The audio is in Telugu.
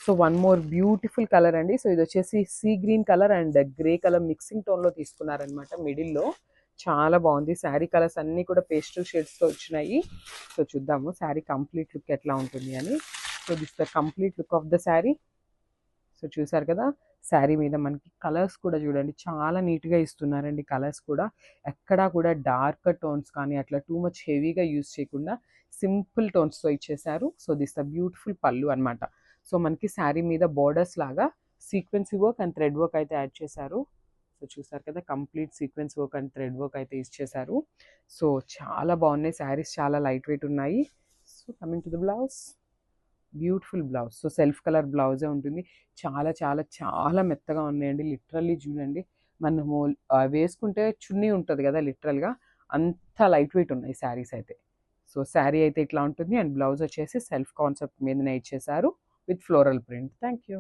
So one more beautiful colour అండి. సో ఇది వచ్చేసి sea green colour and grey colour mixing టోన్లో తీసుకున్నారనమాట మిడిల్లో. చాలా బాగుంది. శారీ కలర్స్ అన్నీ కూడా పేస్టల్ షేడ్స్తో వచ్చినాయి. సో చూద్దాము శారీ కంప్లీట్ లుక్ ఎట్లా ఉంటుంది అని. So this the complete look of the sari. So చూసారు కదా, శారీ మీద మనకి కలర్స్ కూడా చూడండి చాలా నీట్గా ఇస్తున్నారండి. కలర్స్ కూడా ఎక్కడా కూడా డార్క్ టోన్స్ కానీ అట్లా టూ మచ్ హెవీగా యూజ్ చేయకుండా సింపుల్ టోన్స్తో ఇచ్చేసారు. సో దిస్ ద బ్యూటిఫుల్ పళ్ళు అనమాట. సో మనకి శారీ మీద బోర్డర్స్ లాగా sequence work and thread work అయితే యాడ్ చేశారు. సో చూసారు కదా, complete sequence work and thread work అయితే ఇచ్చేసారు. సో చాలా బాగున్నాయి శారీస్, చాలా లైట్ వెయిట్ ఉన్నాయి. So coming to the blouse, beautiful blouse. So self colour బ్లౌజే ఉంటుంది. చాలా చాలా చాలా మెత్తగా ఉన్నాయండి. లిటరల్లీ చూడండి, మనము వేసుకుంటే చున్నీ ఉంటుంది కదా లిటరల్గా, అంత లైట్ వెయిట్ ఉన్నాయి శారీస్ అయితే. సో శారీ అయితే ఇట్లా ఉంటుంది అండ్ బ్లౌజ్ వచ్చేసి సెల్ఫ్ కాన్సెప్ట్ మీదనే ఇచ్చేసారు with floral print. Thank you.